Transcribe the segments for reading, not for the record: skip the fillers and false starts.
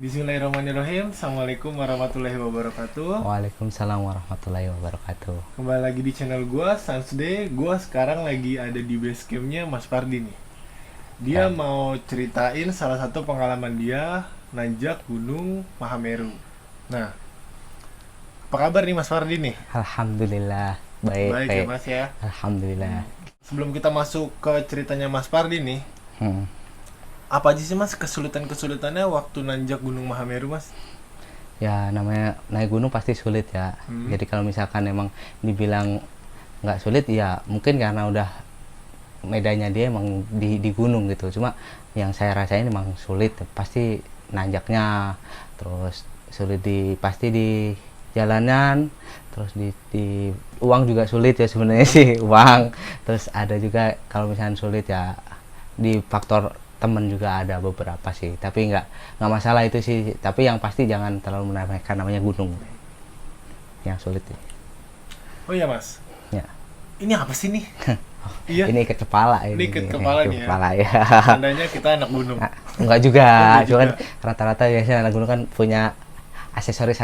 Bismillahirrahmanirrahim. Assalamualaikum warahmatullahi wabarakatuh. Waalaikumsalam warahmatullahi wabarakatuh. Kembali lagi di channel gua, Sansday. Gua sekarang lagi ada di base campnya Mas Fardi nih. Dia Ya, mau ceritain salah satu pengalaman dia nanjak Gunung Mahameru. Nah, apa kabar nih Mas Fardi nih? alhamdulillah baik Baik ya baik. Mas ya. Alhamdulillah. Sebelum kita masuk ke ceritanya Mas Fardi nih, Hmm. apa aja sih Mas kesulitan-kesulitannya waktu nanjak Gunung Mahameru Mas? Ya namanya naik gunung pasti sulit ya. Hmm. Jadi kalau misalkan emang dibilang nggak sulit ya mungkin karena udah medannya dia emang di gunung gitu. Cuma yang saya rasain emang sulit. Pasti nanjaknya, terus sulit pasti di jalanan, terus di uang juga sulit ya sebenarnya sih uang. Terus ada juga kalau misalnya sulit ya di faktor temen juga ada beberapa sih, tapi nggak masalah itu sih, tapi yang pasti jangan terlalu meremehkan namanya gunung yang sulit Oh iya Mas, ya. ini apa sih nih? Iya, Ini ikat kepala, ini ikat kepala nih ya. kepala ya. Tandanya kita anak gunung. Enggak juga, Enggak cuman juga. rata-rata biasanya anak gunung kan punya aksesoris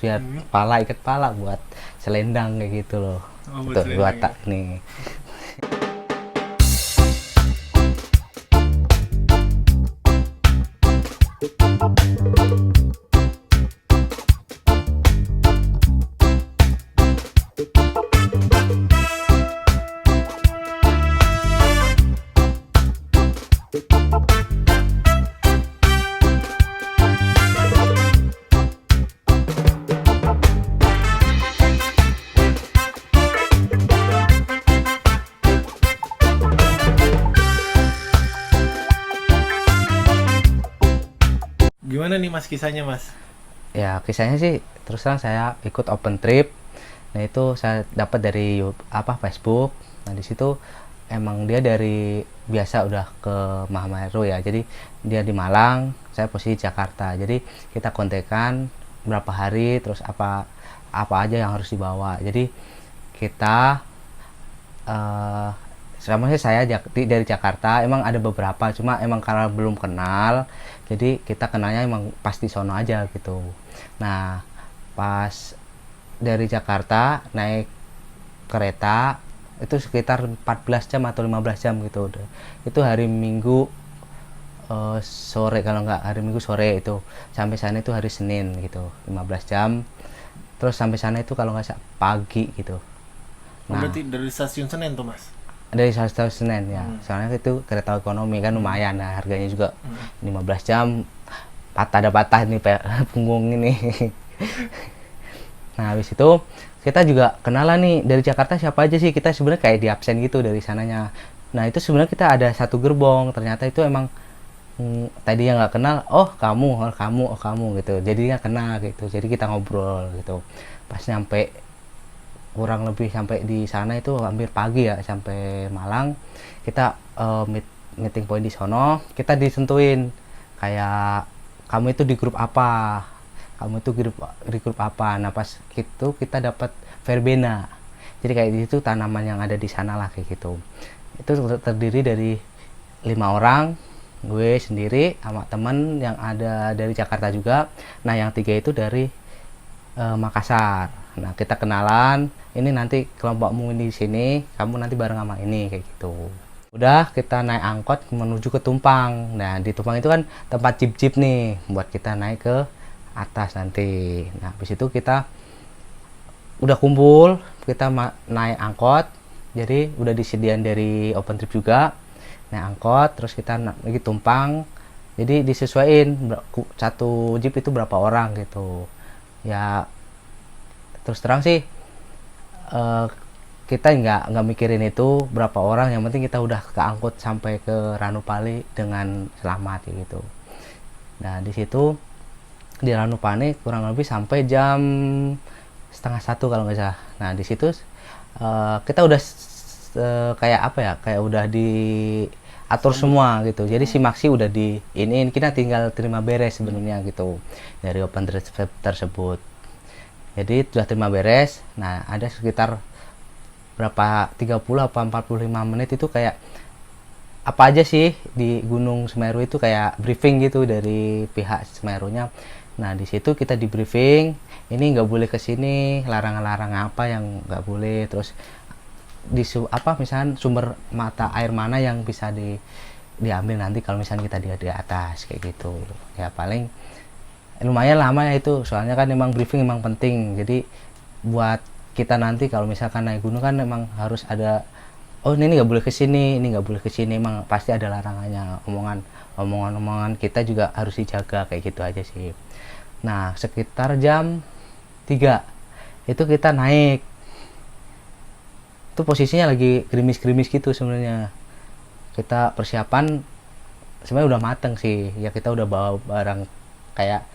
biar kepala, ikat kepala buat selendang kayak gitu loh. Oh, buat Tuh selendang dua ya. tak nih. Gimana nih Mas kisahnya Mas? Ya kisahnya sih terus terang saya ikut open trip. Nah itu saya dapat dari Facebook. Nah di situ emang dia dari biasa udah ke Mahameru ya. Jadi dia di Malang, saya posisi Jakarta. Jadi kita kontekan berapa hari, terus apa apa aja yang harus dibawa. Jadi kita eh sama sih saya dari Jakarta emang ada beberapa, cuma emang karena belum kenal jadi kita kenalnya emang pas di sono aja gitu. Nah pas dari Jakarta naik kereta itu sekitar 14 jam atau 15 jam gitu. Itu hari Minggu sore, kalau nggak hari Minggu sore, itu sampai sana itu hari Senin gitu 15 jam, terus sampai sana itu kalau nggak pagi gitu. Oh, Nah berarti dari stasiun Senen tuh Mas? dari stasiun Senen ya, soalnya itu kereta ekonomi kan lumayan, nah harganya juga 15 jam, patah nih punggung ini. Nah habis itu kita juga kenalan nih dari Jakarta siapa aja sih, kita sebenarnya kayak di absen gitu dari sananya. Nah itu sebenarnya kita ada satu gerbong, ternyata itu emang tadi yang nggak kenal, oh kamu gitu, jadi nggak kenal gitu, jadi kita ngobrol gitu. Pas nyampe kurang lebih sampai di sana itu hampir pagi ya, sampai Malang kita meeting point di sono, kita disentuhin kayak kamu itu di grup apa, kamu itu di grup apa. Nah pas gitu kita dapat verbena, jadi kayak itu tanaman yang ada di sana lah kayak gitu. Itu terdiri dari 5 orang, gue sendiri sama temen yang ada dari Jakarta juga. Nah yang 3 itu dari Makassar. Nah kita kenalan, ini nanti kelompokmu ini di sini, kamu nanti bareng sama ini kayak gitu. Udah kita naik angkot menuju ke Tumpang. Nah di Tumpang itu kan tempat jeep nih buat kita naik ke atas nanti. Nah habis itu kita udah kumpul, kita naik angkot. Jadi udah disediain dari open trip juga. Naik angkot, terus kita lagi Tumpang. Jadi disesuaiin satu jeep itu berapa orang gitu. Ya terus terang sih eh, kita nggak mikirin itu berapa orang, yang penting kita udah keangkut sampai ke Ranupani dengan selamat gitu. Nah di situ di Ranupani kurang lebih sampai jam setengah satu kalau nggak salah. Nah di situ kita udah kayak apa ya, kayak udah diatur semua gitu, jadi si Maxi udah di ini kita tinggal terima beres sebenarnya gitu dari open trip tersebut. Jadi sudah terima beres. Nah ada sekitar berapa 30 apa 45 menit itu kayak apa aja sih di Gunung Semeru itu kayak briefing gitu dari pihak Semerunya. Nah di situ kita di briefing, ini nggak boleh ke sini, larangan-larangan apa yang nggak boleh, terus apa misalnya sumber mata air mana yang bisa diambil nanti kalau misalnya kita di atas kayak gitu. Ya paling lumayan lama ya itu, soalnya kan emang briefing emang penting, jadi buat kita nanti kalau misalkan naik gunung kan emang harus ada, oh ini nggak boleh ke sini, ini nggak boleh ke sini, emang pasti ada larangannya, omongan kita juga harus dijaga kayak gitu aja sih. Nah sekitar jam 3 itu kita naik, itu posisinya lagi gerimis-gerimis gitu sebenarnya. Kita persiapan sebenarnya udah mateng sih ya, kita udah bawa barang kayak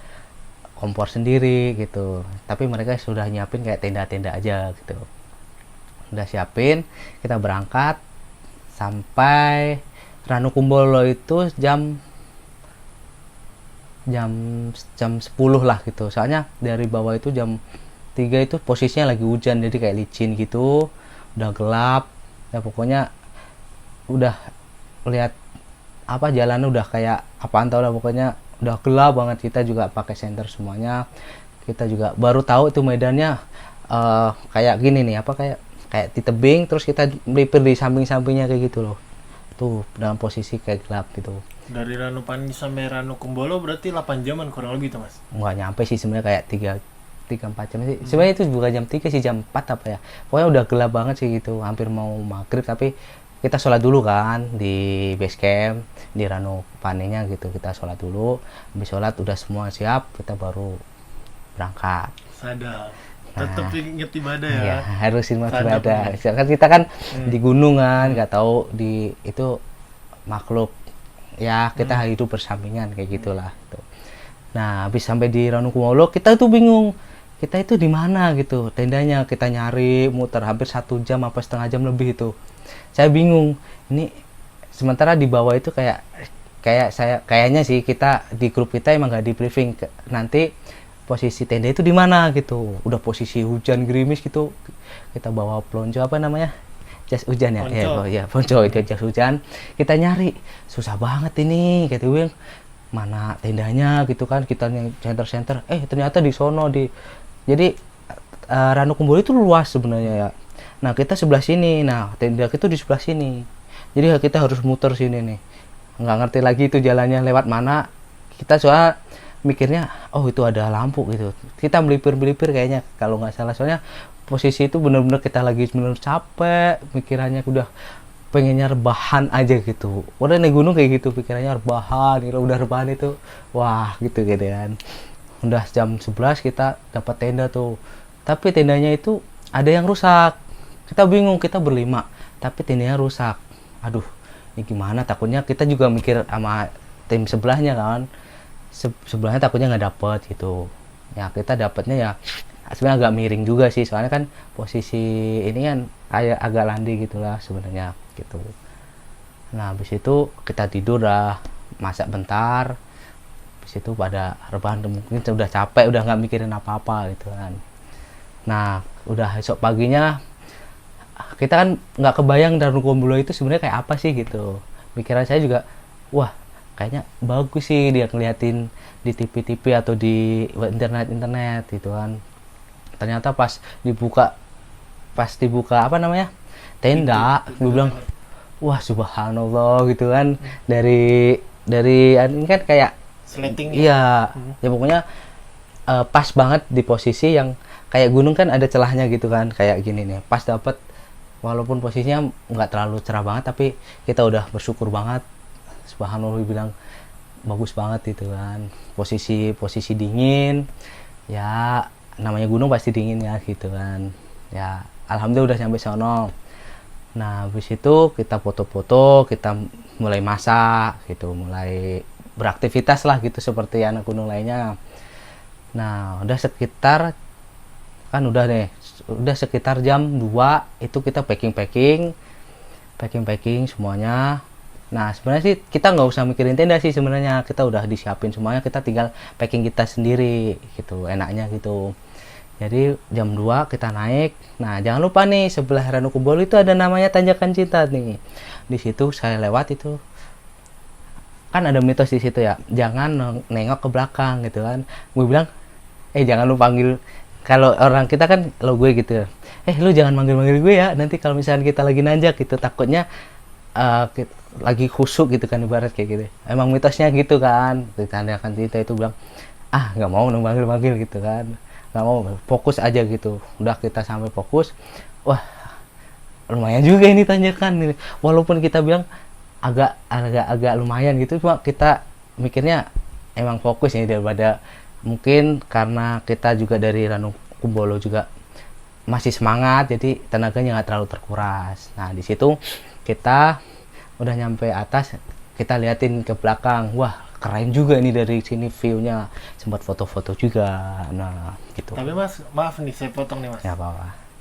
kompor sendiri gitu, tapi mereka sudah nyiapin kayak tenda-tenda aja gitu, udah siapin. Kita berangkat sampai Ranukumbolo itu jam jam jam 10 lah gitu, soalnya dari bawah itu jam 3 itu posisinya lagi hujan, jadi kayak licin gitu, udah gelap ya, pokoknya udah lihat apa jalannya udah kayak apaan tau lah, pokoknya udah gelap banget. Kita juga pakai senter semuanya, kita juga baru tahu itu medannya kayak gini nih, apa kayak di tebing terus kita melipir di samping-sampingnya kayak gitu loh, tuh dalam posisi kayak gelap gitu. Dari Ranupani sampai Ranukumbolo berarti 8 jaman kurang lebih tuh mas? Nggak nyampe sih sebenarnya, kayak 3-4 jam sih sebenarnya, itu bukan jam 3 sih, jam 4 apa ya, pokoknya udah gelap banget sih gitu, hampir mau maghrib. Tapi kita sholat dulu kan di base camp di Ranupaninya gitu, kita sholat dulu, habis sholat udah semua siap, kita baru berangkat. Sadar, tetap inget ibadah ya. Ya harus ingat Sadap ibadah, nih. kan kita kan di gunung kan, nggak tahu di itu makhluk ya, kita hidup bersampingan kayak gitulah gitu. Nah habis sampai di Ranukumbolo kita tuh bingung, kita itu di mana gitu tendanya, kita nyari muter hampir 1 jam apa setengah jam lebih itu. Saya bingung ini, sementara di bawah itu kayaknya sih kita di grup kita emang nggak di briefing nanti posisi tenda itu di mana gitu, udah posisi hujan gerimis gitu, kita bawa pelonco apa namanya, jas hujan ya, ponco itu jas hujan, kita nyari susah banget ini, kata gue mana tendanya gitu kan, kita yang center ternyata di sono jadi Ranukumbolo itu luas sebenarnya ya. Nah kita sebelah sini, nah tenda itu di sebelah sini, jadi kita harus muter sini nih, nggak ngerti lagi itu jalannya lewat mana. Kita soal mikirnya oh itu ada lampu gitu, kita melipir kayaknya kalau nggak salah, soalnya posisi itu bener-bener kita lagi bener capek, pikirannya udah pengennya rebahan aja gitu, udah naik gunung kayak gitu pikirannya rebahan gitu, udah rebahan itu wah gitu kan. Udah jam 11 kita dapat tenda tuh, tapi tendanya itu ada yang rusak. Kita bingung, kita berlima tapi tendanya rusak, aduh ini gimana, takutnya kita juga mikir sama tim sebelahnya kan, sebelahnya takutnya nggak dapet gitu ya. Kita dapetnya ya sebenarnya agak miring juga sih, soalnya kan posisi ini kan agak landai gitulah sebenarnya gitu. Nah habis itu kita tidur dah, masak bentar, habis itu pada rebahan, mungkin udah capek, udah nggak mikirin apa-apa gitu kan. Nah udah esok paginya kita kan nggak kebayang Ranukumbolo itu sebenarnya kayak apa sih gitu. Pikiran saya juga wah kayaknya bagus sih dia ngeliatin di TV-TV atau di internet gitu kan. Ternyata pas dibuka apa namanya tenda, gue bilang wah subhanallah gitu kan, dari ini kan kayak Sleting iya ya pokoknya pas banget di posisi yang kayak gunung kan ada celahnya gitu kan, kayak gini nih pas dapet, walaupun posisinya nggak terlalu cerah banget tapi kita udah bersyukur banget, subhanallah bilang bagus banget itu kan, posisi dingin ya, namanya gunung pasti dingin ya gitu kan ya. Alhamdulillah udah sampai sono. Nah habis itu kita foto-foto, kita mulai masak gitu, mulai beraktivitas lah gitu seperti anak gunung lainnya. Nah udah sekitar kan udah sekitar jam 2 itu kita packing semuanya. Nah sebenarnya sih kita nggak usah mikirin tenda sih sebenarnya, kita udah disiapin semuanya, kita tinggal packing kita sendiri gitu, enaknya gitu Jadi jam 2 kita naik. Nah, jangan lupa nih sebelah Ranukumbolo itu ada namanya Tanjakan Cinta nih. Di situ saya lewat itu kan ada mitos di situ ya, jangan nengok ke belakang gitu kan. Gue bilang, jangan lu panggil, kalau orang kita kan lo gue gitu, lu jangan manggil-manggil gue ya, nanti kalau misalnya kita lagi nanjak gitu, takutnya lagi khusuk gitu kan, ibarat kayak gitu. Emang mitosnya gitu kan. Tanjakan Cinta itu bilang, nggak mau manggil-manggil gitu kan, nggak mau, fokus aja gitu. Udah kita sampai fokus, wah lumayan juga ini tanjakan, walaupun kita bilang agak lumayan gitu, cuma kita mikirnya emang fokus ya, daripada mungkin karena kita juga dari Ranukumbolo juga masih semangat, jadi tenaganya nggak terlalu terkuras. Nah di situ kita udah nyampe atas, kita liatin ke belakang, wah keren juga nih dari sini view-nya, sempat foto-foto juga. Nah gitu. Tapi Mas, maaf nih saya potong nih Mas. Ya apa-apa.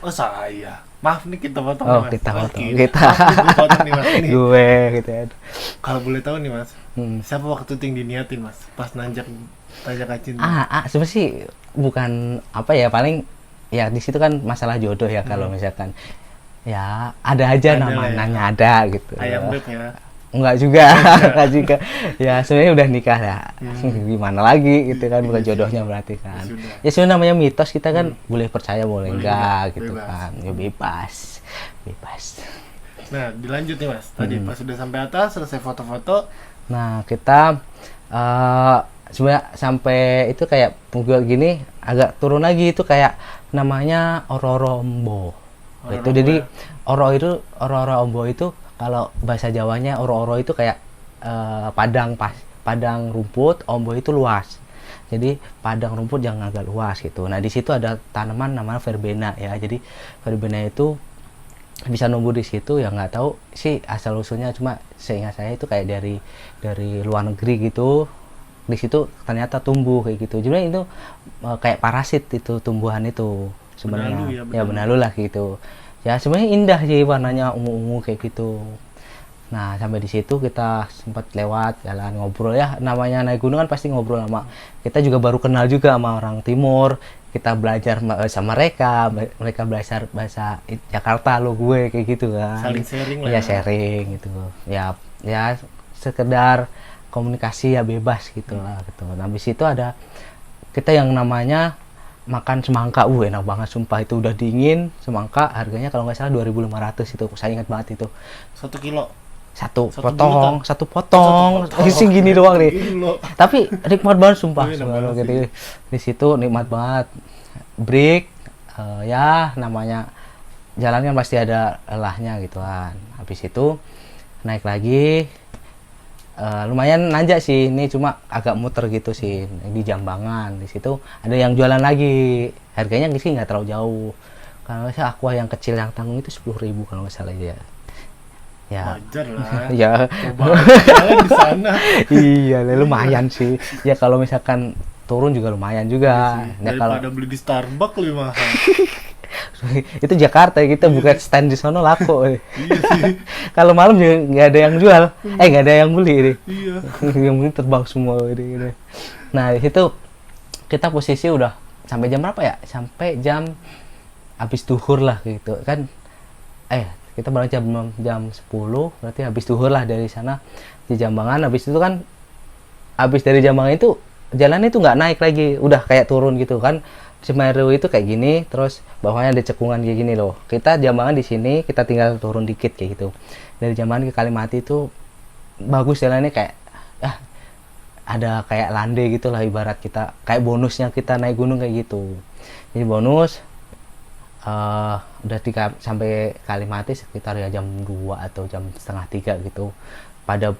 Oh saya, maaf nih kita potong Oh nih Mas. kita Mas, foto, gitu. kita Maaf nih, gue potong nih Mas. Nih. gue gitu ya. Kalau boleh tahu nih Mas, siapa waktu itu yang diniatin Mas pas nanjak Tanjakan Cinta? Sebenarnya sih bukan apa ya, paling ya di situ kan masalah jodoh ya. Kalau misalkan ya ada aja Ada lah ya. namanya ada gitu. Ayam beb ya. Enggak juga, enggak juga. Ya sebenarnya udah nikah ya. Gimana lagi gitu kan, bukan jodohnya berarti kan. Sudah. Ya sebenarnya namanya mitos, kita kan boleh percaya boleh Boleh enggak enggak, gitu bebas. kan. Ya bebas. Bebas. Nah dilanjut nih Mas, tadi pas sudah sampai atas selesai foto-foto. Nah, kita sebenarnya sampai itu kayak punggul gini, agak turun lagi itu kayak namanya Ororombo. Itu Ororombo jadi ya. Ororombo itu kalau bahasa Jawanya oro itu kayak padang rumput, ombo itu luas. Jadi padang rumput yang agak luas gitu. Nah, di situ ada tanaman namanya verbena ya. Jadi verbena itu bisa numbuh di situ, ya nggak tahu sih asal usulnya, cuma seingat saya itu kayak dari luar negeri gitu. Di situ ternyata tumbuh kayak gitu. Jadi itu kayak parasit itu tumbuhan itu sebenarnya. Benalu ya, Ya benalu lah gitu. Ya sebenarnya indah sih, warnanya ungu-ungu kayak gitu. Nah sampai di situ kita sempat lewat jalan ngobrol ya, namanya naik gunung kan pasti ngobrol sama, kita juga baru kenal juga sama orang timur, kita belajar sama mereka belajar bahasa Jakarta lo gue kayak gitu kan. Saling sharing lah ya ya. sharing gitu ya sekedar komunikasi ya, bebas gitu lah gitu. Nah habis itu ada kita yang namanya makan semangka, enak banget sumpah, itu udah dingin. Semangka harganya kalau nggak salah 2.500 itu, saya ingat banget itu. 1 kilo. Satu Satu potong, buletan. satu potong, isi gini doang nih. Gini loh. Tapi nikmat banget sumpah, Enak sumpah, banget gitu. sih. Di situ nikmat banget. Break, ya namanya jalan kan pasti ada lelahnya gitu kan. Habis itu naik lagi, lumayan nanjak sih, ini cuma agak muter gitu sih di Jambangan. Di situ ada yang jualan lagi, harganya sih nggak terlalu jauh. Kalau saya aqua yang kecil yang tanggung itu 10.000 kalau nggak salah ya. Ya, Wajar lah. ya. Coba jalan di sana. Iya, lumayan sih. Ya kalau misalkan turun juga lumayan juga. Ya kalau Daripada beli di Starbucks lebih mahal. itu Jakarta, kita buka stand di sono laku. Iya sih. Kalau malam juga nggak ada yang jual, nggak ada yang beli nih. Iya. Yang beli terbang semua ini. Nah di situ kita posisi udah sampai jam berapa ya? Sampai jam habis duhur lah gitu kan. Kita berangkat jam 10, berarti habis duhur lah dari sana di Jambangan. Habis itu kan, habis dari Jambangan itu jalan itu nggak naik lagi, udah kayak turun gitu kan. Semeru itu kayak gini, terus bawahnya ada cekungan kayak gini loh. Kita Jambangan di sini, kita tinggal turun dikit kayak gitu. Dari Jambangan ke Kalimati itu bagus jalannya, kayak ada kayak lande gitu lah, ibarat kita kayak bonusnya kita naik gunung kayak gitu. Jadi bonus udah sampai Kalimati sekitar ya jam 2 atau jam setengah 3 gitu. Pada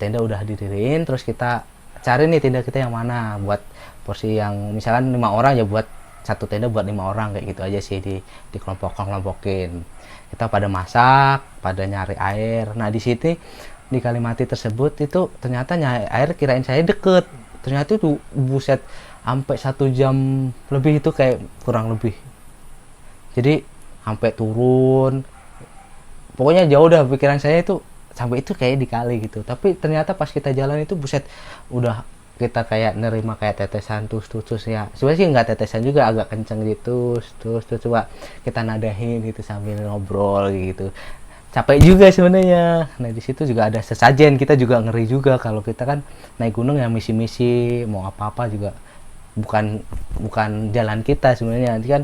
tenda udah didiriin, terus kita cari nih tenda kita yang mana buat porsi yang misalkan 5 orang ya, buat satu tenda buat 5 orang kayak gitu aja sih, di kelompokin. Kita pada masak, pada nyari air. Nah di sini di Kalimati tersebut itu ternyata nyari air, kirain saya deket, ternyata itu buset sampai 1 jam lebih, itu kayak kurang lebih. Jadi sampai turun, pokoknya jauh dah, pikiran saya itu sampai itu kayak di kali gitu. Tapi ternyata pas kita jalan itu buset, udah kita kayak nerima kayak tetesan tus ya, sebenarnya sih nggak tetesan juga, agak kenceng gitu, tus coba kita nadahin gitu sambil ngobrol gitu, capek juga sebenarnya. Nah di situ juga ada sesajen, kita juga ngeri juga kalau kita kan naik gunung ya misi-misi, mau apa-apa juga bukan bukan jalan kita sebenarnya, nanti kan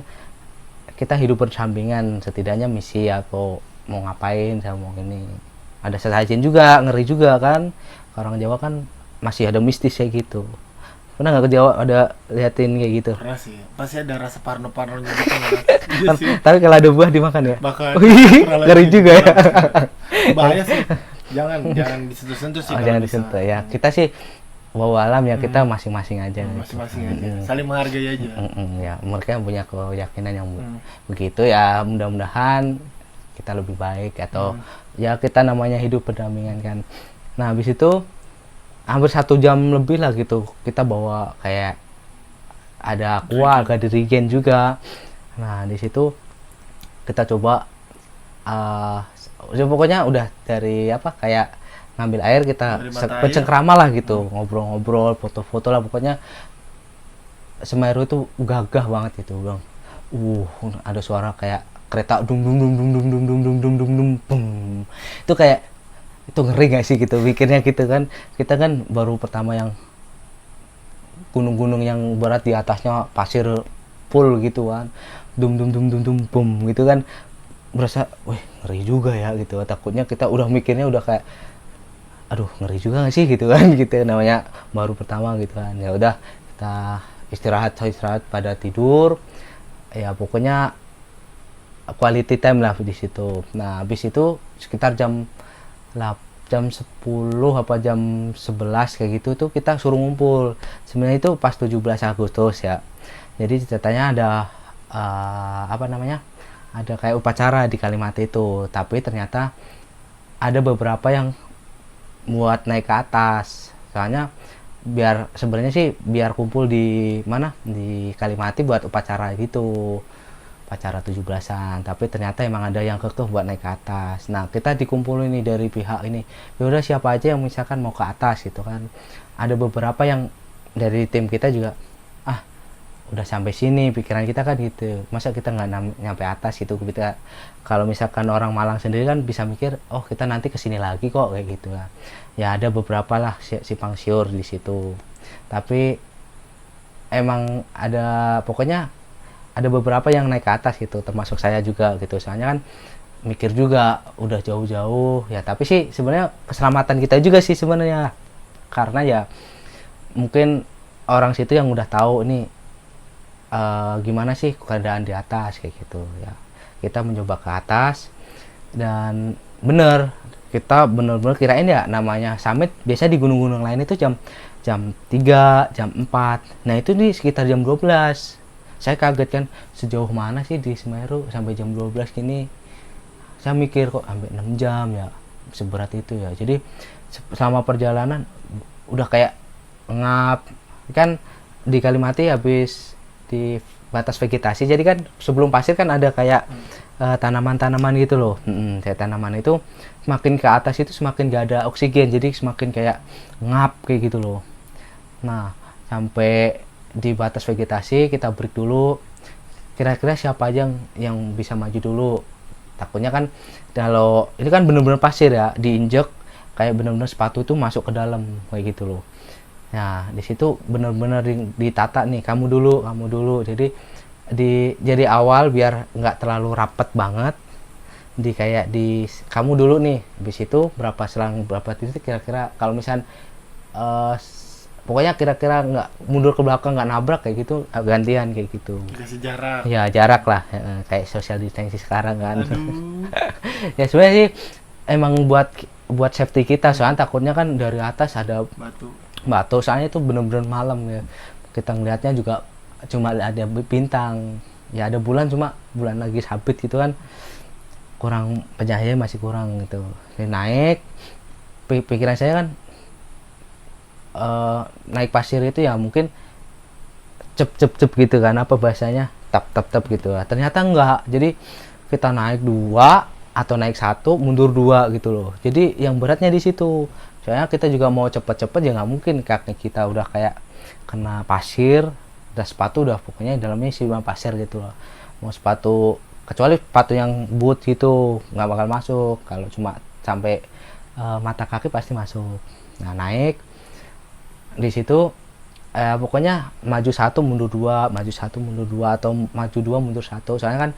kita hidup bersampingan, setidaknya misi atau mau ngapain sama mau ini, ada sesajen juga, ngeri juga kan, orang Jawa kan masih ada mistis kayak gitu. Pernah nggak ke Jawa ada liatin kayak gitu? Pernah sih, pasti ada rasa parno-parnonya gitu kan. Iya sih, Tapi kalau ada buah dimakan ya? bahkan Wih, pernah ngeri lagi juga ya. bahaya sih, jangan disentuh-sentuh sih Oh, kalau jangan bisa. disentuh ya. Kita sih bawa alam ya, kita masing-masing aja. Masing-masing aja, saling menghargai aja. Ya, mereka punya keyakinan yang Hmm. begitu ya. Mudah-mudahan kita lebih baik atau ya kita namanya hidup berdampingan kan. Nah, habis itu hampir 1 jam lebih lah gitu kita bawa kayak ada aqua, ada dirigen juga. Nah di situ kita coba ya pokoknya udah dari apa kayak ngambil air, kita Dari mata air. bercengkrama lah gitu, ngobrol-ngobrol, foto-foto lah, pokoknya Semeru itu gagah banget itu bang. Ada suara kayak kereta dung dung dung dung dung dung dung dung dung dung dung bum. Itu kayak itu ngeri gak sih gitu pikirnya gitu kan, kita kan baru pertama yang gunung-gunung yang berat di atasnya pasir full gitu kan, dum dum dum dum dum bum gitu kan, berasa wih ngeri juga ya gitu, takutnya kita udah mikirnya udah kayak aduh ngeri juga gak sih gitu kan gitu, namanya baru pertama gitu kan. Ya udah kita istirahat pada tidur ya, pokoknya quality time lah di situ. Nah habis itu sekitar jam 10 apa jam 11 kayak gitu tuh kita suruh ngumpul. Sebenarnya itu pas 17 Agustus ya. Jadi ceritanya ada apa namanya? Ada kayak upacara di Kalimati itu, tapi ternyata ada beberapa yang buat naik ke atas. Soalnya biar sebenarnya sih biar kumpul di mana? Di Kalimati buat upacara gitu. Acara 17-an, tapi ternyata emang ada yang kekeh buat naik ke atas. Nah kita dikumpulin nih dari pihak ini, yaudah siapa aja yang misalkan mau ke atas gitu kan. Ada beberapa yang dari tim kita juga udah sampai sini, pikiran kita kan gitu, masa kita nggak nyampe atas gitu. Kita kalau misalkan orang Malang sendiri kan bisa mikir oh kita nanti kesini lagi kok kayak gitu lah ya. Ada beberapa lah simpang siur di situ, tapi emang ada pokoknya ada beberapa yang naik ke atas gitu, termasuk saya juga gitu. Soalnya kan mikir juga udah jauh-jauh ya, tapi sih sebenarnya keselamatan kita juga sih sebenarnya, karena ya mungkin orang situ yang udah tahu ini gimana sih keadaan di atas kayak gitu ya. Kita mencoba ke atas dan bener kita bener-bener kirain ya namanya summit biasa di gunung-gunung lain itu jam 3, jam 4. Nah itu di sekitar jam 12. Saya kaget kan, sejauh mana sih di Semeru sampai jam 12 gini. Saya mikir kok sampai 6 jam ya, seberat itu ya. Jadi selama perjalanan udah kayak ngap kan. Di Kalimati habis di batas vegetasi, jadi kan sebelum pasir kan ada kayak tanaman-tanaman gitu loh. Kayak tanaman itu semakin ke atas itu semakin gak ada oksigen, jadi semakin kayak ngap kayak gitu loh. Nah sampai di batas vegetasi kita break dulu, kira-kira siapa aja yang bisa maju dulu. Takutnya kan kalau ini kan bener-bener pasir ya, diinjek kayak bener-bener sepatu itu masuk ke dalam kayak gitu loh. Nah di situ bener-bener ditata nih, kamu dulu. Jadi awal biar nggak terlalu rapet banget, kayak kamu dulu nih. Habis itu selang berapa titik kira-kira kalau misal pokoknya kira-kira nggak mundur ke belakang, nggak nabrak kayak gitu, gantian kayak gitu. Kasih jarak. Ya jarak lah, kayak social distancing sekarang kan. Aduh. Ya sebenarnya sih emang buat safety kita, soalnya takutnya kan dari atas ada batu, soalnya itu bener-bener malam ya. Kita ngelihatnya juga cuma ada bintang, ya ada bulan cuma bulan lagi sabit gitu kan, kurang pencahaya, masih kurang gitu. Jadi naik, pikiran saya kan naik pasir itu ya mungkin cep gitu kan, apa bahasanya, tap gitu. Ternyata enggak, jadi kita naik 2 atau naik 1 mundur 2 gitu loh. Jadi yang beratnya di situ, Soalnya kita juga mau cepet-cepet ya nggak mungkin kaki kita udah kayak kena pasir, udah sepatu udah pokoknya dalamnya isi pasir gitu loh. Mau sepatu, kecuali sepatu yang boot gitu nggak bakal masuk, kalau cuma sampai mata kaki pasti masuk. Nah naik di situ pokoknya maju satu mundur dua, maju satu mundur dua, atau maju dua mundur satu, soalnya kan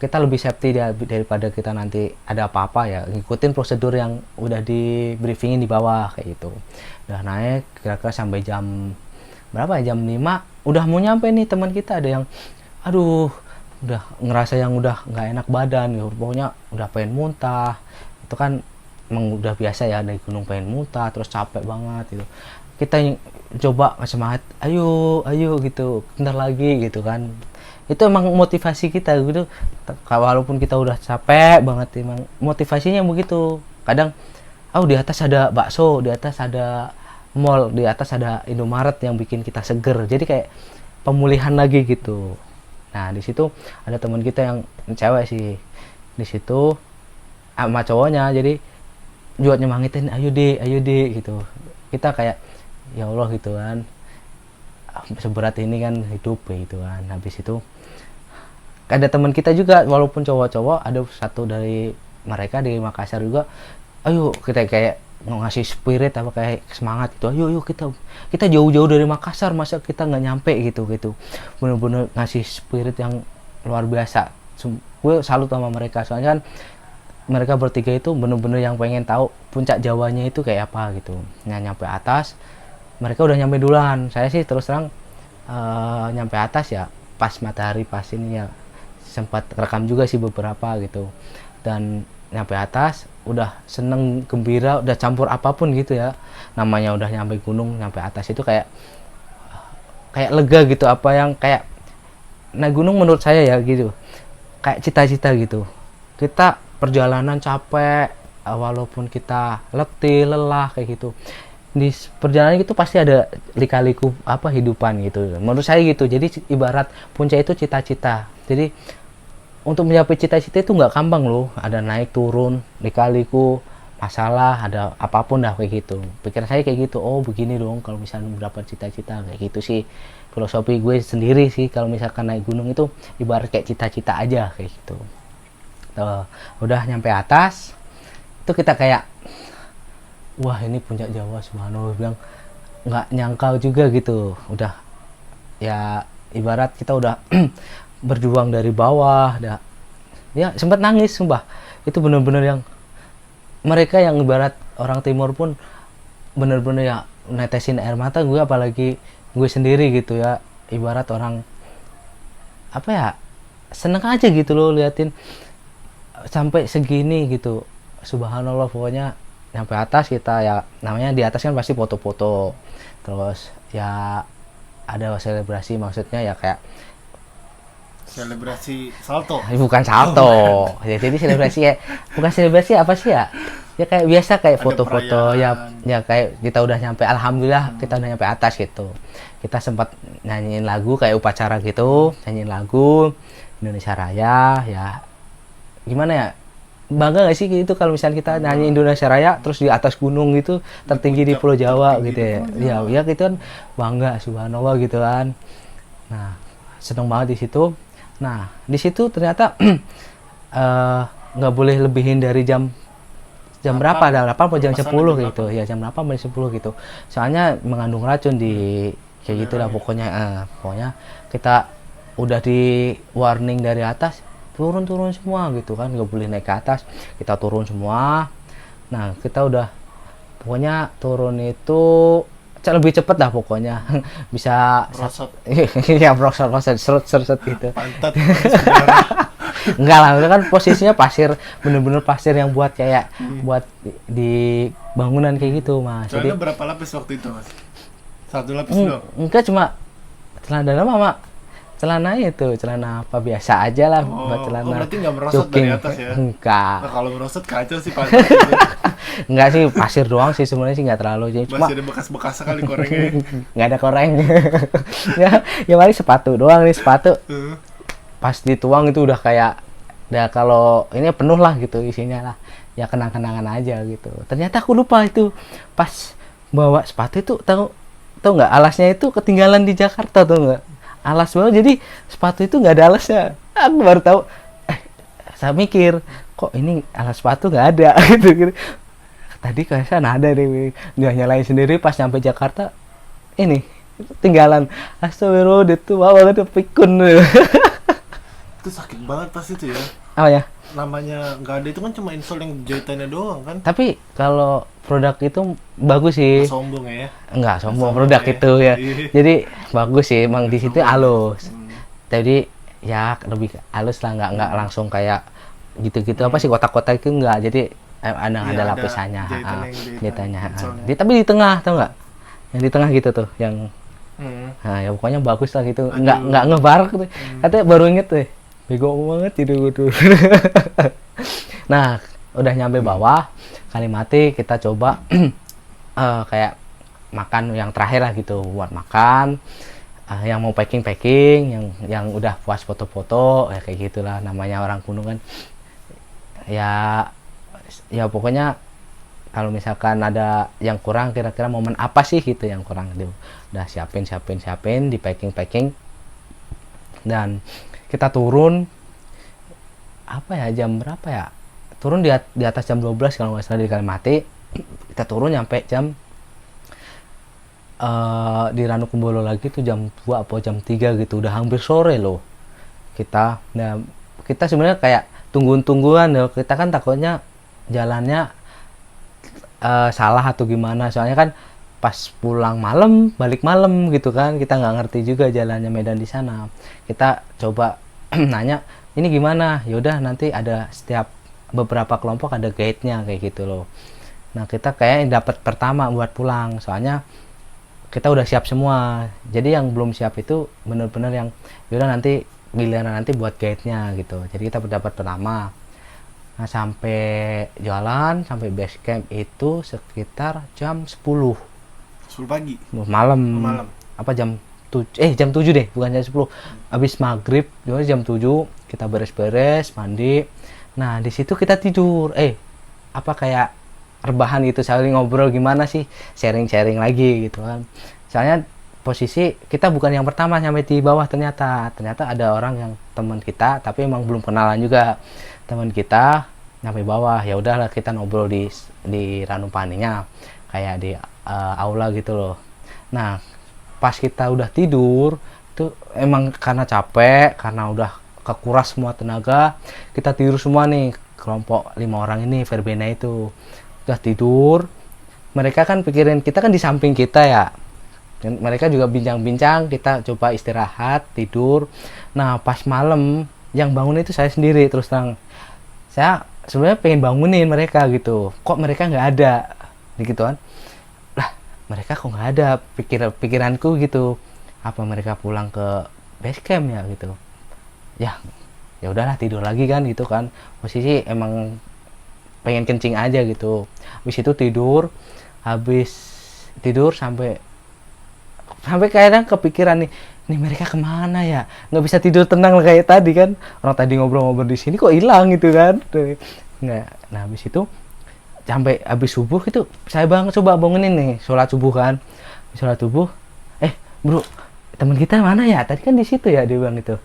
kita lebih safety daripada kita nanti ada apa-apa ya, ngikutin prosedur yang udah di briefingin di bawah kayak gitu. Udah naik kira-kira sampai jam berapa ya, jam 5 udah mau nyampe nih, teman kita ada yang aduh udah ngerasa yang udah nggak enak badan gitu, pokoknya udah pengen muntah. Itu kan emang udah biasa ya dari gunung pengen muntah terus capek banget gitu. Kita coba semangat, ayo gitu, bentar lagi gitu kan. Itu emang motivasi kita gitu, walaupun kita udah capek banget, emang motivasinya begitu. Kadang di atas ada bakso, di atas ada mall, di atas ada Indomaret yang bikin kita seger, jadi kayak pemulihan lagi gitu. Nah di situ ada teman kita yang cewek sih di situ sama cowoknya, jadi buat nyemangitin, ayo deh gitu. Kita kayak ya Allah gitu kan, seberat ini kan hidup gitu kan. Habis itu ada teman kita juga walaupun cowok-cowok, ada satu dari mereka dari Makassar juga, ayo kita kayak ngasih spirit apa kayak semangat gitu, ayo kita jauh-jauh dari Makassar, masa kita nggak nyampe gitu, bener-bener ngasih spirit yang luar biasa. Gue salut sama mereka, soalnya kan mereka bertiga itu bener-bener yang pengen tahu puncak Jawanya itu kayak apa gitu. Nah nyampe atas mereka udah nyampe duluan, saya sih terus terang nyampe atas ya pas matahari pas ini ya, sempat rekam juga sih beberapa gitu. Dan nyampe atas udah seneng gembira, udah campur apapun gitu ya, namanya udah nyampe gunung, nyampe atas itu kayak lega gitu. Apa yang kayak naik gunung menurut saya ya gitu, kayak cita-cita gitu. Kita perjalanan capek, walaupun kita letih lelah kayak gitu, di perjalanan itu pasti ada lika-liku apa hidupan gitu menurut saya gitu. Jadi ibarat puncak itu cita-cita, jadi untuk mencapai cita-cita itu nggak gampang loh, ada naik turun, lika-liku, masalah, ada apapun dah kayak gitu. Pikiran saya kayak gitu, oh begini dong kalau misalnya mendapat cita-cita kayak gitu sih. Filosofi gue sendiri sih kalau misalkan naik gunung itu ibarat kayak cita-cita aja kayak gitu. Udah nyampe atas itu kita kayak wah ini puncak Jawa, subhanallah, bilang nggak nyangka juga gitu. Udah ya ibarat kita udah berjuang dari bawah, ya sempat nangis sumpah. Itu bener-bener yang mereka yang ibarat orang timur pun bener-bener ya netesin air mata, gue apalagi gue sendiri gitu ya, ibarat orang apa ya, seneng aja gitu loh liatin sampai segini gitu, subhanallah. Pokoknya sampai atas kita ya, namanya di atas kan pasti foto-foto, terus ya ada selebrasi, maksudnya ya kayak selebrasi salto. Bukan salto. Ya, jadi selebrasi ya, bukan selebrasi apa sih ya? Ya kayak biasa kayak foto-foto ya kayak kita udah nyampe, alhamdulillah kita udah nyampe atas gitu. Kita sempat nyanyiin lagu kayak upacara gitu, nyanyiin lagu Indonesia Raya ya. Gimana ya? Bangga gak sih gitu kalau misalnya kita nyanyi Indonesia Raya terus di atas gunung gitu tertinggi di Pulau Jawa gitu ya. Ya gitu kan bangga, subhanallah gitu kan. Nah, seneng banget di situ. Nah, di situ ternyata nggak boleh lebihin dari jam berapa? Ada 8 atau jam 10 gitu. Ya, jam 8 sampai 10 gitu. Soalnya mengandung racun di kayak gitu lah pokoknya. Pokoknya kita udah di warning dari atas, turun semua gitu kan, nggak boleh naik ke atas, kita turun semua. Nah, kita udah pokoknya turun itu lebih cepet dah pokoknya. Bisa ya brosot serut gitu. Pantat. Enggak lah, itu kan posisinya pasir, bener-bener pasir yang buat kayak buat di bangunan kayak gitu, Mas. Soalnya berapa lapis waktu itu, Mas? 1 lapis doang? Enggak, cuma celana dalam sama celana itu, celana apa biasa aja lah, buat celana. Oh, berarti nggak merosot jogging. dari atas ya? Enggak. Nah, kalau merosot kacau sih pantat. Enggak sih, pasir doang sih sebenarnya sih, nggak terlalu. Jadi cuma masih ada bekas-bekas sekali korengnya. Nggak ada koreng. ya paling sepatu doang nih, sepatu. Pas dituang itu udah kayak, kalau ini penuh lah gitu isinya lah. ya kenang-kenangan aja gitu. Ternyata aku lupa itu pas bawa sepatu itu, tahu nggak, alasnya itu ketinggalan di Jakarta, tuh nggak, alas banget, jadi sepatu itu nggak ada alasnya. Aku baru tahu, saya mikir kok ini alas sepatu nggak ada gitu. Tadi kayak sana ada deh, dia nyalain sendiri, pas nyampe Jakarta ini tinggalan. Astagfirullah, itu bawa banget pikun. Itu sakit banget pas itu ya. Apa ya, Namanya nggak ada, itu kan cuma install yang jahitannya doang kan. tapi kalau produk itu bagus sih. Sombong ya. Enggak sombong, Sombong produk ya. itu ya. Iya. Jadi bagus sih, emang di situ Sombong. halus. Hmm. Jadi ya lebih halus lah, nggak langsung kayak gitu-gitu apa sih, kotak-kotak itu enggak. Jadi ada Iya, ada lapisannya, jahitan yang jahitannya. insolnya. Tapi di tengah, tau nggak? Yang di tengah gitu tuh, yang Hmm. nah ya pokoknya bagus lah gitu. Aduh. Nggak ngebarak tuh. Katanya baru inget tuh. Bego banget itu tuh. Nah, udah nyampe bawah Kalimati, kita coba kayak makan yang terakhir lah gitu, buat makan. Yang mau packing yang udah puas foto-foto ya, kayak gitulah namanya orang gunung kan. Ya pokoknya kalau misalkan ada yang kurang, kira-kira momen apa sih gitu yang kurang gitu, udah siapin di packing, dan kita turun apa ya, jam berapa ya, turun di atas jam 12 kalau nggak salah di Kalimati. Kita turun nyampe jam di Ranukumbolo lagi tuh jam 2 atau jam 3 gitu, udah hampir sore loh kita sebenarnya kayak tungguan loh, kita kan takutnya jalannya salah atau gimana, soalnya kan pas pulang malam balik malam gitu kan, kita nggak ngerti juga jalannya Medan di sana. Kita coba nanya ini gimana, yaudah nanti ada setiap beberapa kelompok ada guide-nya kayak gitu loh. Nah kita kayak dapat pertama buat pulang, soalnya kita udah siap semua. Jadi yang belum siap itu bener-bener yang yaudah nanti giliran nanti buat guide-nya gitu. Jadi kita dapat pertama. Nah sampai jalan sampai base camp itu sekitar jam 10 pagi. malam. Malam. Apa jam 7 jam 7 deh, bukan jam 10. Habis maghrib, jadi jam 7 kita beres-beres, mandi. Nah, di situ kita tidur. Apa kayak rebahan gitu, saling ngobrol gimana sih, sharing-sharing lagi gitu kan. Soalnya posisi kita bukan yang pertama nyampe di bawah, ternyata ada orang yang teman kita tapi emang belum kenalan juga. Teman kita nyampe bawah, ya udahlah kita ngobrol di Ranupaninya kayak di aula gitu loh. Nah, pas kita udah tidur itu emang karena capek, karena udah kekuras semua tenaga, kita tidur semua nih, kelompok 5 orang ini verbena itu udah tidur. Mereka kan pikirin kita kan di samping kita ya, dan mereka juga bincang-bincang, kita coba istirahat tidur. Nah pas malam yang bangun itu saya sendiri, terus terang saya sebenarnya pengen bangunin mereka gitu, kok mereka nggak ada gitu kan. Lah mereka kok nggak ada, pikiranku gitu, apa mereka pulang ke base camp ya gitu. Ya udahlah tidur lagi kan gitu kan, posisi emang pengen kencing aja gitu. Habis tidur sampai kadang kepikiran nih mereka kemana ya, nggak bisa tidur tenang kayak tadi kan, orang tadi ngobrol-ngobrol di sini kok hilang gitu kan. Nggak. Nah habis itu sampai habis subuh itu saya coba bangunin nih, sholat subuh kan, bro teman kita mana ya, tadi kan di situ ya, dia bilang gitu.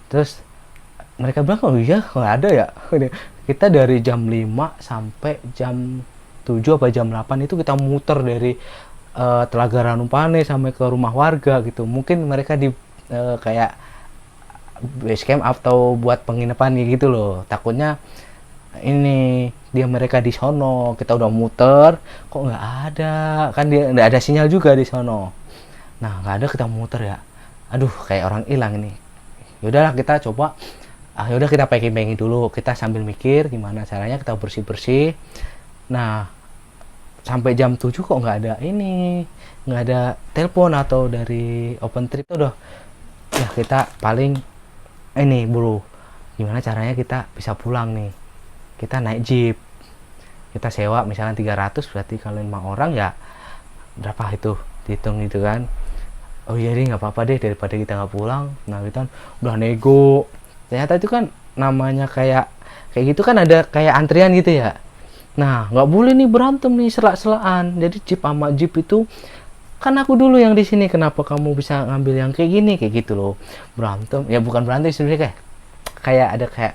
Terus mereka bilang oh iya nggak ada ya. Kita dari jam 5 sampai jam 7 apa jam 8 itu kita muter dari Telaga Ranupane sampai ke rumah warga gitu. Mungkin mereka di kayak base camp atau buat penginapan gitu loh. Takutnya ini mereka di sono, kita udah muter kok nggak ada, kan dia nggak ada sinyal juga di sono. Nah nggak ada, kita muter ya, aduh kayak orang hilang ini. Yaudahlah kita coba, yaudah kita packing dulu, kita sambil mikir gimana caranya kita bersih. Nah sampai jam 7 kok nggak ada telepon atau dari OpenTrip itu udah ya, kita paling ini bro, gimana caranya kita bisa pulang nih. Kita naik jeep, kita sewa misalnya 300, berarti kalau 5 orang ya berapa itu, dihitung gitu kan. Oh iya deh nggak apa-apa deh daripada kita nggak pulang. Nah kita udah nego, ternyata itu kan namanya kayak gitu kan ada kayak antrian gitu ya. Nah, nggak boleh nih berantem nih, selak-selakan. Jadi jeep sama jeep itu, kan aku dulu yang di sini, kenapa kamu bisa ngambil yang kayak gini, kayak gitu loh. Berantem, ya bukan berantem sebenarnya, kayak ada kayak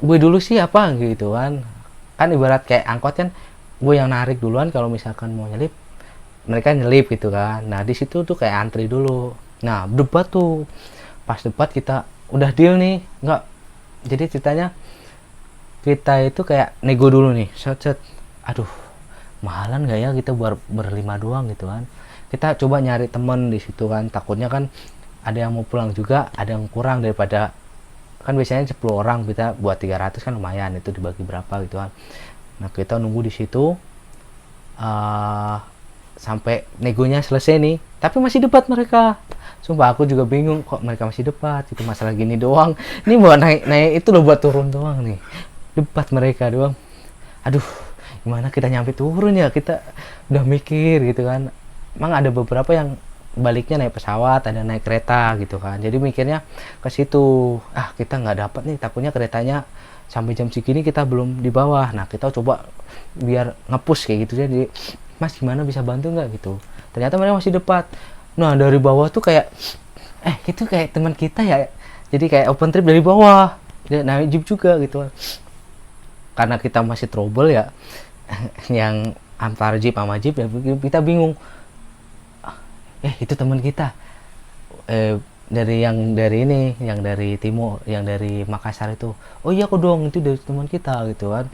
gue dulu sih apa gitu kan. Kan ibarat kayak angkot kan, gue yang narik duluan kalau misalkan mau nyelip, mereka nyelip gitu kan. Nah, di situ tuh kayak antri dulu. Nah, debat tuh. Pas debat kita udah deal nih, nggak. Jadi ceritanya kita itu kayak nego dulu nih, set. Aduh, mahalan gak ya kita berlima doang gitu kan. Kita coba nyari temen di situ kan, takutnya kan ada yang mau pulang juga, ada yang kurang daripada, kan biasanya 10 orang kita buat 300 kan lumayan, itu dibagi berapa gitu kan. Nah, kita nunggu di situ sampai negonya selesai nih, tapi masih debat mereka. Sumpah aku juga bingung kok mereka masih debat, itu masalah gini doang. Ini buat naik itu loh, buat turun doang nih. Debat mereka doang. Aduh, gimana kita nyampe turun ya, kita udah mikir gitu kan. Emang ada beberapa yang baliknya naik pesawat, ada naik kereta gitu kan. Jadi mikirnya ke situ, kita nggak dapat nih, takutnya keretanya sampai jam segini kita belum di bawah. Nah, kita coba biar ngepush kayak gitu, jadi Mas gimana, bisa bantu nggak gitu. Ternyata mereka masih debat. Nah, dari bawah tuh kayak itu kayak teman kita ya, jadi kayak open trip dari bawah, dia naik jeep juga gitu kan. Karena kita masih trouble ya, yang antara jeep sama jeep ya, kita bingung. Itu teman kita, dari yang dari timur, yang dari Makassar itu. Oh iya kok dong, itu dari teman kita gitu kan.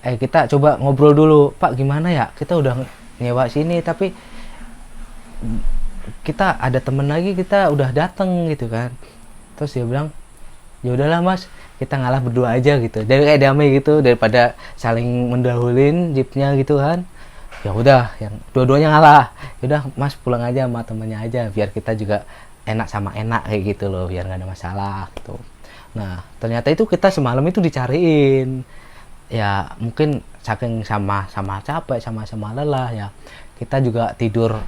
Kita coba ngobrol dulu, Pak gimana ya, kita udah nyewa sini tapi kita ada temen lagi, kita udah dateng gitu kan. Terus dia bilang, ya udahlah Mas, kita ngalah berdua aja gitu, jadi kayak damai gitu, daripada saling mendahulin jeepnya gitu kan. Ya udah, yang dua-duanya ngalah. Ya udah Mas, pulang aja sama temennya aja, biar kita juga enak sama enak kayak gitu loh, biar nggak ada masalah gitu. Nah, ternyata itu kita semalam itu dicariin. Ya mungkin saking sama capek, sama lelah ya, kita juga tidur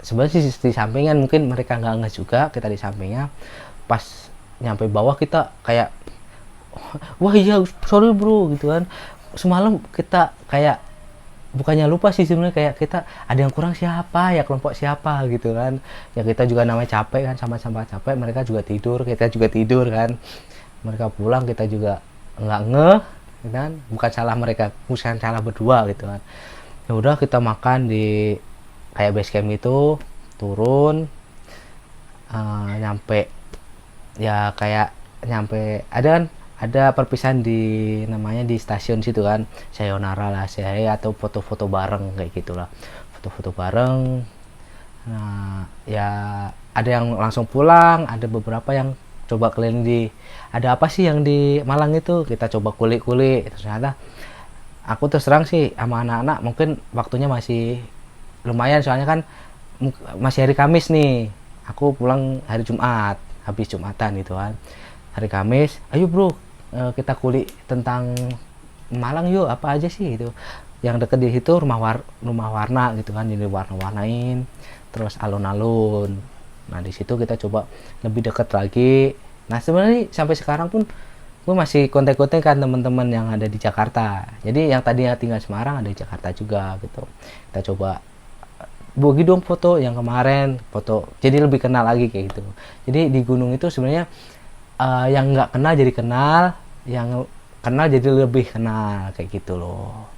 sebenarnya di sampingan, mungkin mereka nggak nges juga, kita di sampingnya. Pas nyampe bawah kita kayak, wah iya sorry bro gitu kan, semalam kita kayak bukannya lupa sih sebenarnya, kayak kita ada yang kurang siapa ya, kelompok siapa gitu kan. Ya kita juga namanya capek kan, sama-sama capek, mereka juga tidur, kita juga tidur kan. Mereka pulang, kita juga nggak ngeh kan, bukan salah mereka, bukan salah berdua gitu kan. Ya udah, kita makan di kayak base camp itu, turun, nyampe ya kayak nyampe ada perpisahan di namanya di stasiun situ kan, sayonara lah saya, atau foto-foto bareng kayak gitulah, foto-foto bareng. Nah ya, ada yang langsung pulang, ada beberapa yang coba keliling di, ada apa sih yang di Malang itu, kita coba kulik-kulik. Ternyata aku terus terang sih sama anak-anak, mungkin waktunya masih lumayan, soalnya kan masih hari Kamis nih, aku pulang hari Jumat, habis Jumatan gitu kan. Hari Kamis, ayo bro, kita kulik tentang Malang yuk, apa aja sih gitu. Yang deket di situ rumah warna gitu kan, jadi warna-warnain, terus alun-alun. Nah di situ kita coba lebih deket lagi. Nah sebenarnya sampai sekarang pun gue masih kontak-kontak kan teman-teman yang ada di Jakarta. Jadi yang tadinya tinggal Semarang ada di Jakarta juga gitu. Kita coba bagi dong foto yang kemarin, foto, jadi lebih kenal lagi kayak gitu. Jadi di gunung itu sebenarnya yang nggak kenal jadi kenal, yang kenal jadi lebih kenal kayak gitu loh.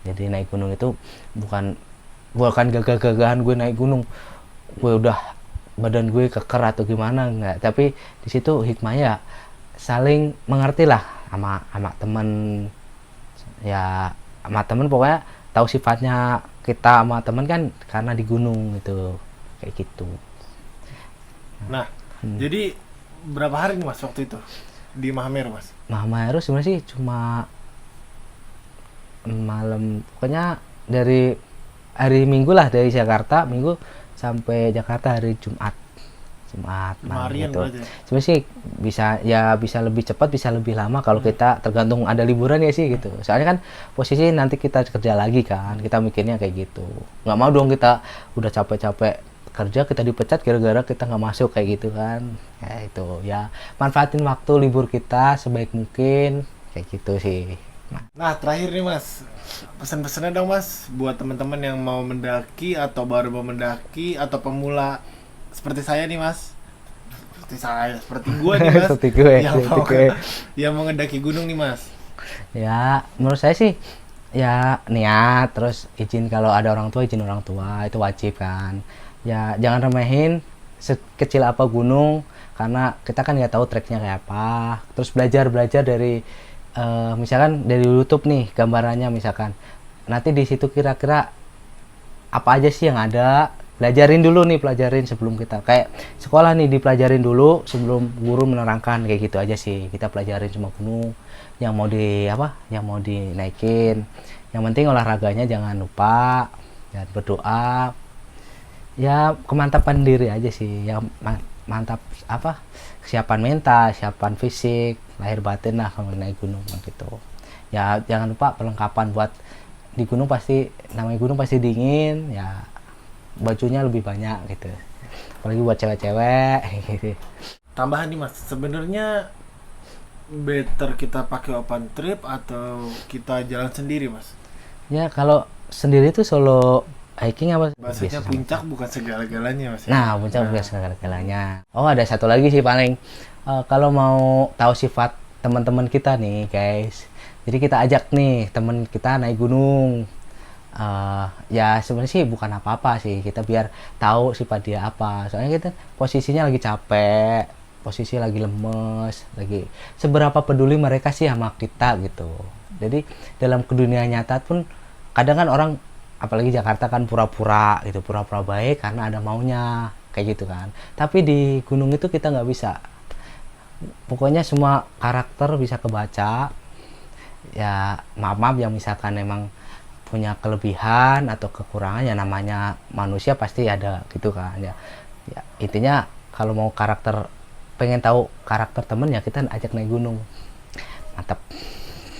Jadi naik gunung itu bukan gagah-gagahan gue naik gunung, gue udah badan gue keker atau gimana, enggak. Tapi di situ hikmahnya saling mengerti lah sama teman ya, sama teman pokoknya tahu sifatnya kita sama teman kan, karena di gunung gitu kayak gitu. Nah, jadi berapa hari nih Mas waktu itu di Mahameru Mas? Mahameru sebenarnya sih cuma malam, pokoknya dari hari Minggu lah, dari Jakarta Minggu sampai Jakarta hari Jumat malam gitu. Sebenarnya sih bisa lebih cepat, bisa lebih lama kalau kita tergantung ada liburan ya sih gitu. Soalnya kan posisi nanti kita kerja lagi kan, kita mikirnya kayak gitu. Nggak mau dong kita udah capek-capek kerja kita dipecat gara-gara kita nggak masuk kayak gitu kan. Ya itu ya, manfaatin waktu libur kita sebaik mungkin kayak gitu sih. Nah, terakhir nih Mas, pesan-pesannya dong Mas buat teman-teman yang mau mendaki atau baru mau mendaki atau pemula seperti saya nih Mas. Seperti gua nih Mas, Seperti gue, yang seperti mau gue. yang mau ngedaki gunung nih Mas. Ya, menurut saya sih ya niat, terus izin kalau ada orang tua, izin orang tua itu wajib kan. Ya jangan remehin sekecil apa gunung, karena kita kan nggak tahu treknya kayak apa. Terus belajar dari misalkan dari YouTube nih gambarannya, misalkan nanti di situ kira-kira apa aja sih yang ada, pelajarin sebelum kita kayak sekolah nih, dipelajarin dulu sebelum guru menerangkan, kayak gitu aja sih. Kita pelajarin semua gunung yang mau yang mau dinaikin. Yang penting olahraganya jangan lupa, dan berdoa, ya kemantapan diri aja sih, ya mantap kesiapan mental, kesiapan fisik, lahir batin lah kalau naik gunung gitu. Ya jangan lupa perlengkapan buat di gunung, pasti namanya gunung pasti dingin ya, bajunya lebih banyak gitu, apalagi buat cewek-cewek gitu. Tambahan nih Mas, sebenarnya better kita pakai open trip atau kita jalan sendiri Mas? Ya kalau sendiri tuh solo hiking apa Bahasanya biasa puncak bukan segala-galanya Mas ya? nah puncak bukan segala-galanya. Oh ada satu lagi sih paling. Kalau mau tahu sifat teman-teman kita nih guys, jadi kita ajak nih teman kita naik gunung. Ya sebenarnya sih bukan apa-apa sih, kita biar tahu sifat dia apa, soalnya kita posisinya lagi capek, posisi lagi lemes, lagi seberapa peduli mereka sih sama kita gitu. Jadi dalam dunia nyata pun kadang kan orang, apalagi Jakarta kan pura-pura gitu, pura-pura baik karena ada maunya kayak gitu kan. Tapi di gunung itu kita nggak bisa, pokoknya semua karakter bisa kebaca. Ya maaf yang misalkan emang punya kelebihan atau kekurangan, ya namanya manusia pasti ada gitu kan ya. Ya intinya kalau mau pengen tahu karakter temen, ya kita ajak naik gunung, mantap.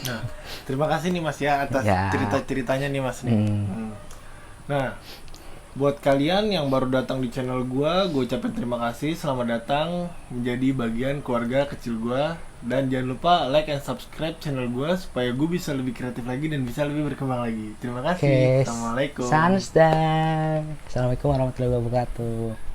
Nah, terima kasih nih Mas ya atas Ya. cerita-ceritanya nih Mas nih. Hmm. Nah, buat kalian yang baru datang di channel gua ucapin terima kasih, selamat datang menjadi bagian keluarga kecil gua. Dan jangan lupa like and subscribe channel gua supaya gue bisa lebih kreatif lagi dan bisa lebih berkembang lagi. Terima kasih. Oke, Assalamualaikum. Sansdan. Assalamualaikum warahmatullahi wabarakatuh.